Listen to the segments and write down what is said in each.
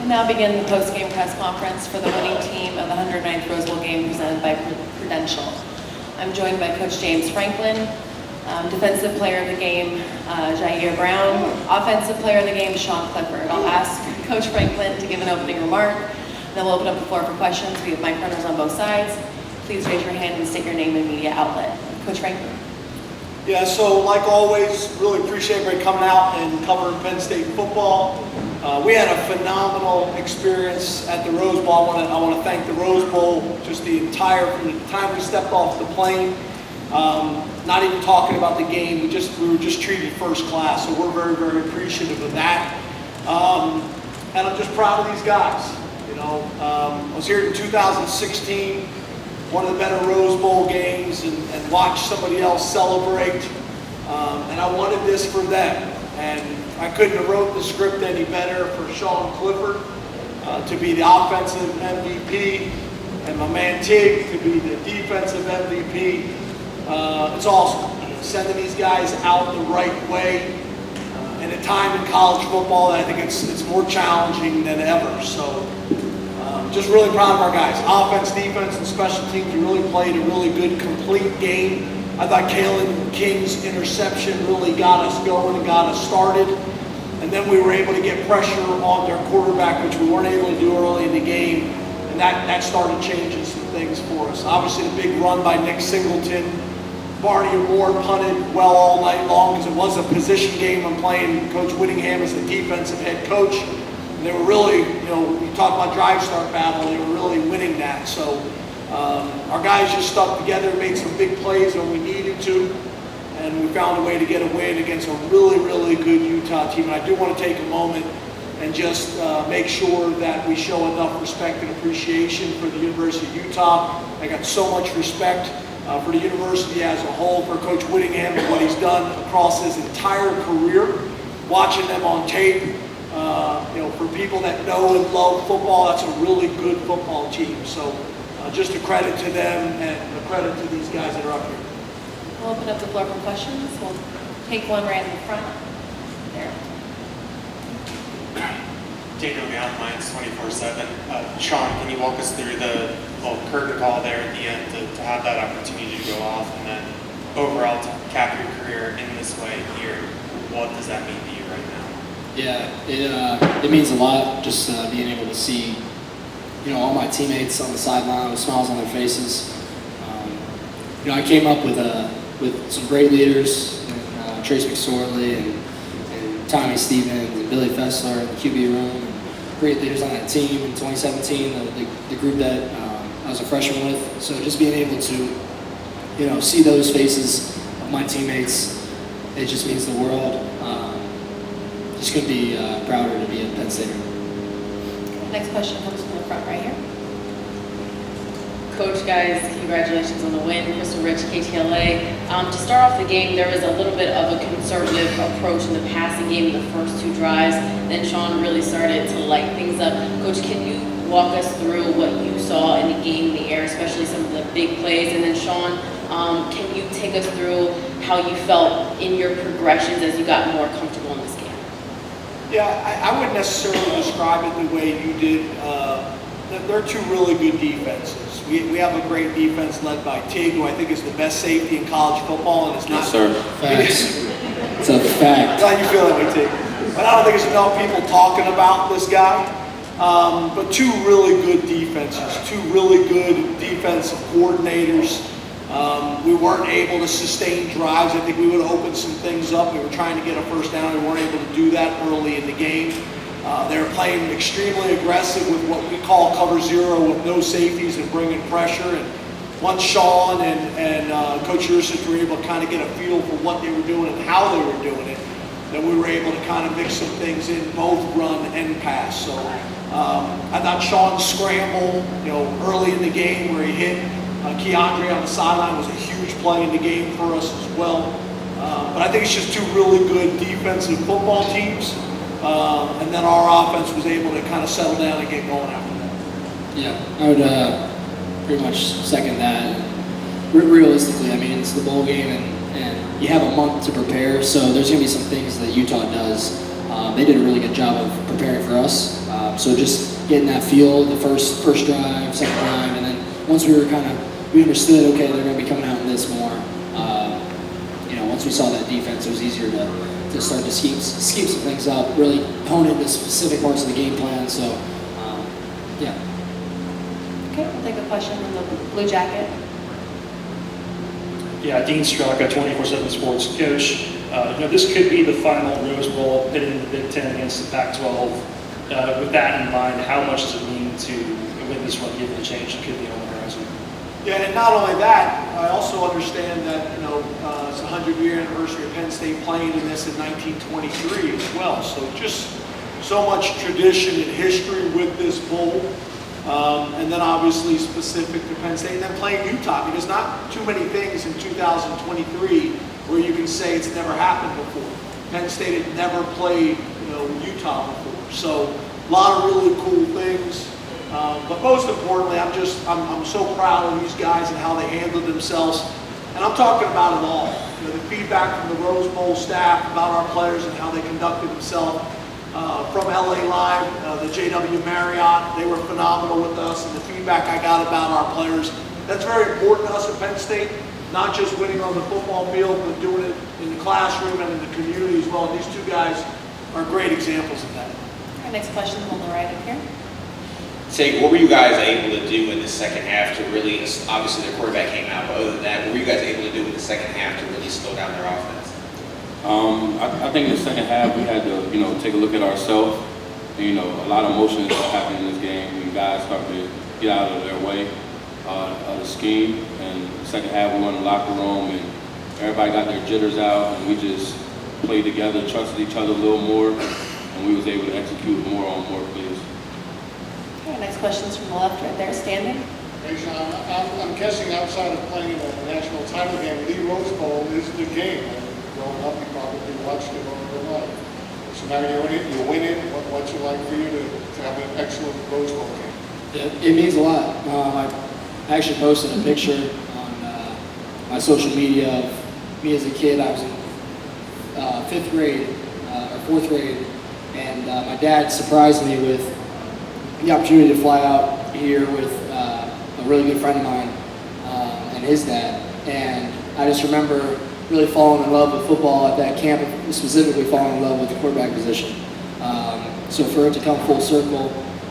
We'll now begin the post-game press conference for the winning team of the 109th Rose Bowl game presented by Prudential. I'm joined by Coach James Franklin, Defensive Player of the Game, Ji'Ayir Brown, Offensive Player of the Game, Sean Clifford. I'll ask Coach Franklin to give an opening remark, and then we'll open up the floor for questions. We have mic runners on both sides. Please raise your hand and state your name and media outlet. Coach Franklin. Yeah, so like always, really appreciate everybody coming out and covering Penn State football. We had a phenomenal experience at the Rose Bowl. I want to thank the Rose Bowl, just the entire, from the time we stepped off the plane, not even talking about the game, we were just treated first class, so we're very, very appreciative of that. And I'm just proud of these guys. You know, I was here in 2016, one of the better Rose Bowl games, and watched somebody else celebrate. And I wanted this for them. And I couldn't have wrote the script any better for Sean Clifford to be the offensive MVP, and my man Tig to be the defensive MVP. It's awesome. Sending these guys out the right way. In a time in college football, I think it's more challenging than ever. So just really proud of our guys. Offense, defense, and special teams really played a really good, complete game. I thought Kalen King's interception really got us going and got us started. And then we were able to get pressure on their quarterback, which we weren't able to do early in the game. And that started changing some things for us. Obviously, the big run by Nick Singleton. Barney Moore punted well all night long because it was a position game. I'm playing Coach Whittingham as the defensive head coach. And they were really, you know, you talk about drive start battle, they were really winning that. So our guys just stuck together, made some big plays when we needed to, and we found a way to get a win against a really, really good Utah team. And I do want to take a moment and just make sure that we show enough respect and appreciation for the University of Utah. I got so much respect for the university as a whole, for Coach Whittingham and what he's done across his entire career. Watching them on tape, you know, for people that know and love football, that's a really good football team. So just a credit to them and a credit to these guys that are up here. We'll open up the floor for questions. We'll take one right in the front. There. Daniel Young, Lions 24/7. Sean, can you walk us through the little curtain call there at the end to have that opportunity to go off, and then overall to cap your career in this way here? What does that mean to you right now? Yeah, it means a lot, just being able to see, you know, all my teammates on the sideline with smiles on their faces. You know, I came up with some great leaders, Trace McSorley and Tommy Stevens and Billy Fessler in the QB room, and great leaders on that team in 2017, the group that I was a freshman with. So just being able to, you know, see those faces of my teammates, it just means the world. Just couldn't be prouder to be a Penn Stater. Next question comes from the front right here. Coach, guys, congratulations on the win. Crystal Rich, KTLA. To start off the game, there was a little bit of a conservative approach in the passing game in the first two drives. Then Sean really started to light things up. Coach, can you walk us through what you saw in the game in the air, especially some of the big plays? And then Sean, can you take us through how you felt in your progressions as you got more comfortable in this game? Yeah, I wouldn't necessarily describe it the way you did. They're two really good defenses. We have a great defense led by Tig, who I think is the best safety in college football, and it's not. Yes, sir. Facts. It's a fact. Glad you feel that way, Tig. But I don't think there's enough people talking about this guy. But two really good defenses, two really good defensive coordinators. We weren't able to sustain drives. I think we would have opened some things up. We were trying to get a first down. We weren't able to do that early in the game. They were playing extremely aggressive with what we call cover zero, with no safeties and bringing pressure. And once Sean and Coach Yurcich were able to kind of get a feel for what they were doing and how they were doing it, then we were able to kind of mix some things in, both run and pass. So I thought Sean's scramble, you know, early in the game where he hit Keandre on the sideline was a huge play in the game for us as well. But I think it's just two really good defensive football teams. And then our offense was able to kind of settle down and get going after that. Yeah, I would pretty much second that. Realistically, I mean, it's the bowl game, and you have a month to prepare, so there's going to be some things that Utah does. They did a really good job of preparing for us. So just getting that feel, the first drive, second drive, and then once we understood, okay, they're going to be coming out in this more. Once we saw that defense, it was easier to start to scheme some things up, really hone into specific parts of the game plan. So, yeah. Okay, we'll take a question from the blue jacket. Yeah, Dean Straka, 24/7 Sports. Coach, this could be the final Rose Bowl pitting the Big Ten against the Pac-12. With that in mind, how much does it mean to win this one, given the change that could be on the horizon? Yeah, and not only that, I also understand that, it's a 100-year anniversary of Penn State playing in this in 1923 as well. So just so much tradition and history with this bowl. And then obviously specific to Penn State, and then playing Utah, because not too many things in 2023 where you can say it's never happened before. Penn State had never played, Utah before. So a lot of really cool things. But most importantly, I'm so proud of these guys and how they handled themselves. And I'm talking about it all. The feedback from the Rose Bowl staff about our players and how they conducted themselves. From LA Live, the JW Marriott, they were phenomenal with us, and the feedback I got about our players. That's very important to us at Penn State, not just winning on the football field, but doing it in the classroom and in the community as well. And these two guys are great examples of that. Our next question is on the right up here. Say, what were you guys able to do in the second half to really, obviously their quarterback came out, but other than that, what were you guys able to do in the second half to really slow down their offense? I think in the second half we had to, take a look at ourselves. A lot of emotions happened in this game when guys started to get out of their way of the scheme. And the second half we went in the locker room and everybody got their jitters out, and we just played together, trusted each other a little more, and we was able to execute more on more plays. Okay, next question is from the left right there, standing. Hey, Sean, I'm guessing outside of playing in a national title game, the Rose Bowl is the game. Growing up, you probably watched it all your life. So now you're in it. What's it like for you to have an excellent Rose Bowl game? Yeah, it means a lot. I actually posted a picture on my social media of me as a kid. I was in 5th grade or 4th grade, and my dad surprised me with the opportunity to fly out here with a really good friend of mine and his dad. And I just remember really falling in love with football at that camp, specifically falling in love with the quarterback position. So for it to come full circle,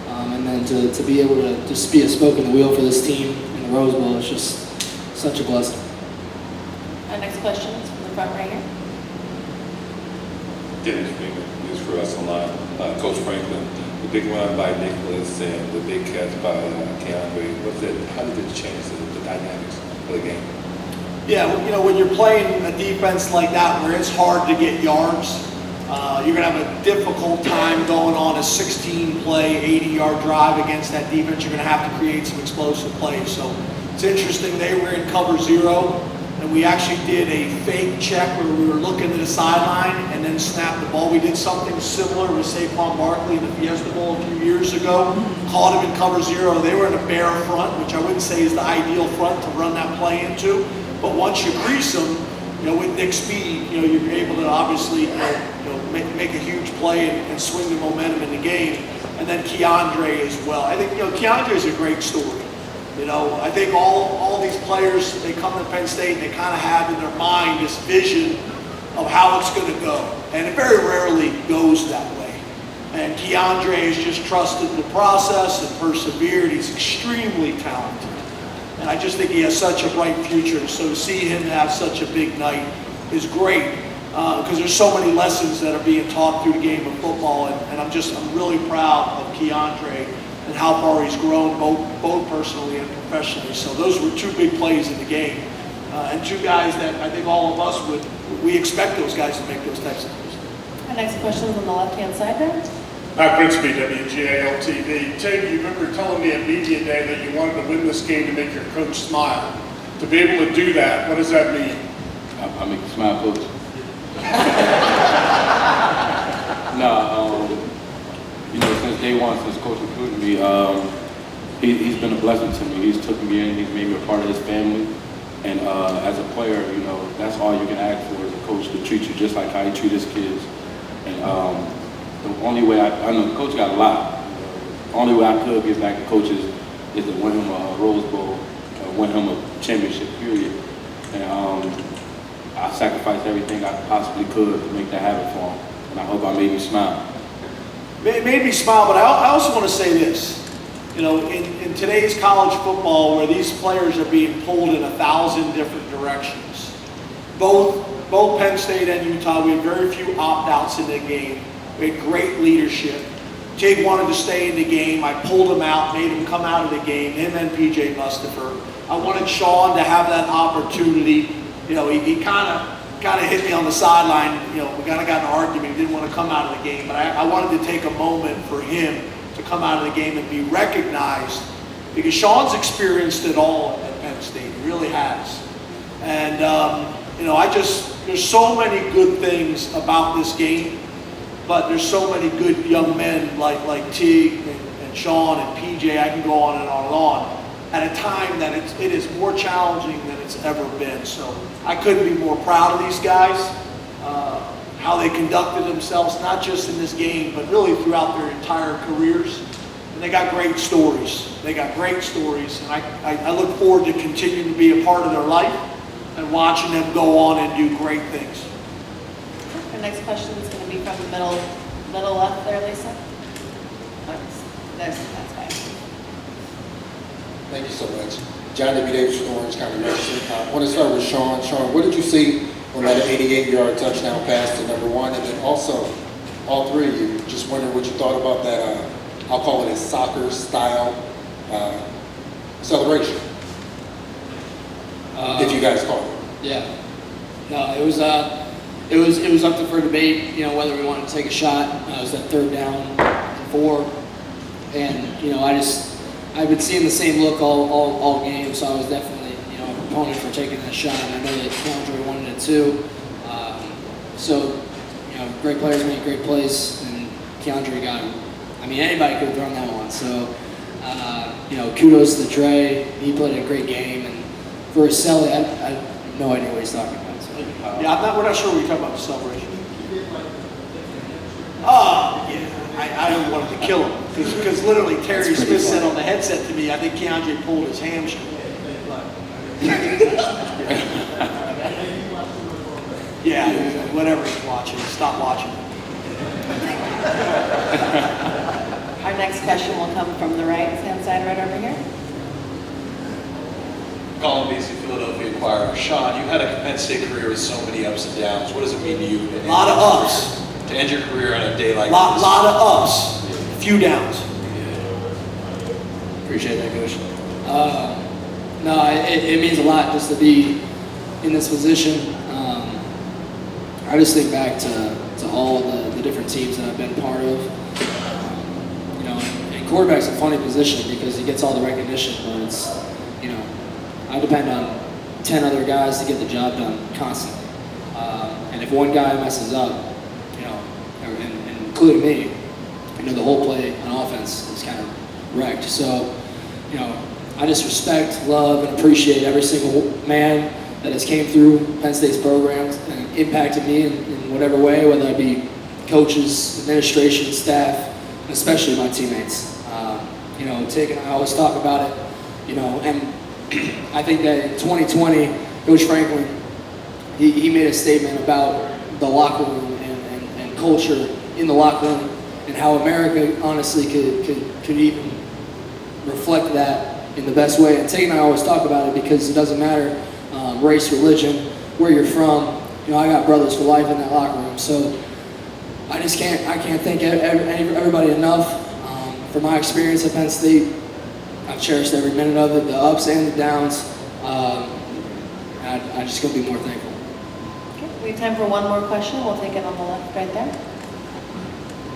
and then to be able to just be a spoke in the wheel for this team in the Rose Bowl, it's just such a blessing. Our next question is from the front right here. Dennis Freeman, News for Us Online. Coach Franklin, the big run by Nicholas and the big catch by Keandre, how did it change the dynamics of the game? Yeah, when you're playing a defense like that where it's hard to get yards, you're going to have a difficult time going on a 16-play, 80-yard drive against that defense. You're going to have to create some explosive plays. So it's interesting, they were in cover 0, and we actually did a fake check where we were looking to the sideline and then snapped the ball. We did something similar with Saquon Barkley in the Fiesta Bowl a few years ago, caught him in cover 0. They were in a bare front, which I wouldn't say is the ideal front to run that play into. But once you crease them, with Nick's speed, you're able to obviously, make a huge play and swing the momentum in the game. And then Keandre as well. I think, Keandre is a great story. I think all these players, they come to Penn State and they kind of have in their mind this vision of how it's going to go. And it very rarely goes that way. And Keandre has just trusted the process and persevered. He's extremely talented. And I just think he has such a bright future. So to see him have such a big night is great because there's so many lessons that are being taught through the game of football. And I'm really proud of Keandre and how far he's grown, both personally and professionally. So those were 2 big plays in the game. And 2 guys that I think all of us we expect those guys to make those types of plays. Our next question is on the left-hand side there. Hi, Grigsby, WGAL TV. Tig, you remember telling me at Media Day that you wanted to win this game to make your coach smile. To be able to do that, what does that mean? I make you smile, Coach. No, since day one, since Coach recruited me, he's been a blessing to me. He's took me in, he's made me a part of his family. And as a player, that's all you can ask for as a coach, to treat you just like how he treats his kids. And the only way I know the coach got a lot. only way I could give back to coaches is to win him a Rose Bowl, win him a championship, period. And I sacrificed everything I possibly could to make that happen for him. And I hope I made him smile. It made me smile, but I also want to say this. You know, in today's college football, where these players are being pulled in 1,000 different directions, both Penn State and Utah, we had very few opt-outs in the game. We had great leadership. Jake wanted to stay in the game. I pulled him out, made him come out of the game, him and P.J. Mustipher. I wanted Sean to have that opportunity. You know, he kind of hit me on the sideline. You know, we kind of got in an argument. He didn't want to come out of the game, but I wanted to take a moment for him to come out of the game and be recognized, because Sean's experienced it all at Penn State. He really has. And, you know, there's so many good things about this game, but there's so many good young men like T and Sean and PJ. I can go on and on and on, at a time that it is more challenging than it's ever been. So I couldn't be more proud of these guys, how they conducted themselves, not just in this game, but really throughout their entire careers. And they got great stories. They got great stories, and I look forward to continuing to be a part of their life and watching them go on and do great things. Our next question is going to be from the middle left there, Lisa. That's fine. Thank you so much. John W. Davis with Orange County Nursery. I want to start with Sean. Sean, what did you see on that 88-yard touchdown pass to number one? And then also, all three of you, just wondering what you thought about that, I'll call it a soccer-style celebration, if you guys call it. Yeah. No, it was up for debate, you know, whether we wanted to take a shot. It was that 3rd down and 4. And, you know, I've been seeing the same look all game, so I was definitely, you know, a proponent for taking that shot. And I know that Keandre wanted it too. So, you know, great players make great plays, and Keandre got him. I mean, anybody could have thrown that one. So, you know, kudos to Dre. He played a great game. And for Selly, I have no idea what he's talking about. So, Yeah, we're not sure what you're talking about, the celebration. Yeah. I don't want to kill him, because literally Terry Smith said on the headset to me, I think Keandre pulled his hamstring. Yeah, whatever he's watching, stop watching. Our next question will come from the right-hand side right over here. Colin Beasley, Philadelphia Inquirer. Sean, you had a Penn State career with so many ups and downs. What does it mean to you? A lot of ups. To end your career on a day like this? Lot of ups, few downs. Appreciate that, Coach. No, it means a lot just to be in this position. I just think back to all the different teams that I've been part of. You know, and quarterback's a funny position because he gets all the recognition, but it's, you know, I depend on 10 other guys to get the job done constantly. And if one guy messes up, you know, and including me, you know, the whole play on offense is kind of wrecked. So, you know, I just respect, love, and appreciate every single man that has came through Penn State's programs and impacted me in whatever way, whether it be coaches, administration, staff, and especially my teammates. You know, I always talk about it, you know, and I think that in 2020, Coach Franklin, he made a statement about the locker room and culture in the locker room and how America honestly could even reflect that in the best way. And Tate and I always talk about it because it doesn't matter race, religion, where you're from. You know, I got brothers for life in that locker room. So I can't thank everybody enough for my experience at Penn State. I've cherished every minute of it, the ups and the downs. I just couldn't be more thankful. Okay, we have time for one more question. We'll take it on the left right there.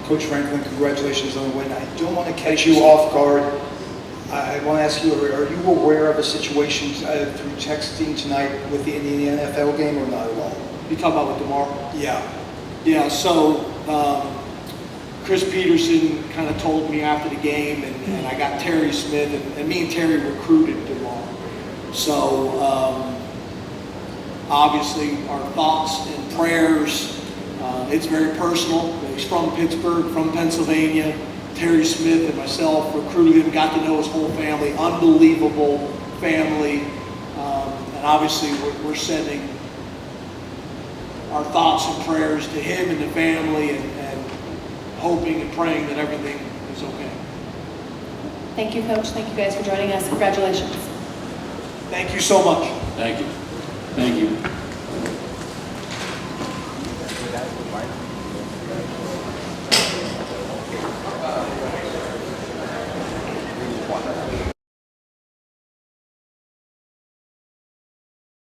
Coach Franklin, congratulations on the win. I don't want to catch you off guard. I want to ask you, are you aware of a situation through texting tonight with the NFL game or not at all? You talking about with tomorrow? Yeah, so Chris Peterson kind of told me after the game, and I got Terry Smith, and me and Terry recruited tomorrow. So obviously our thoughts and prayers, it's very personal. He's from Pittsburgh, from Pennsylvania, Terry Smith and myself recruited him, got to know his whole family, unbelievable family. And obviously we're sending our thoughts and prayers to him and the family, and hoping and praying that everything is okay. Thank you, Coach. Thank you guys for joining us. Congratulations. Thank you so much. Thank you. Thank you.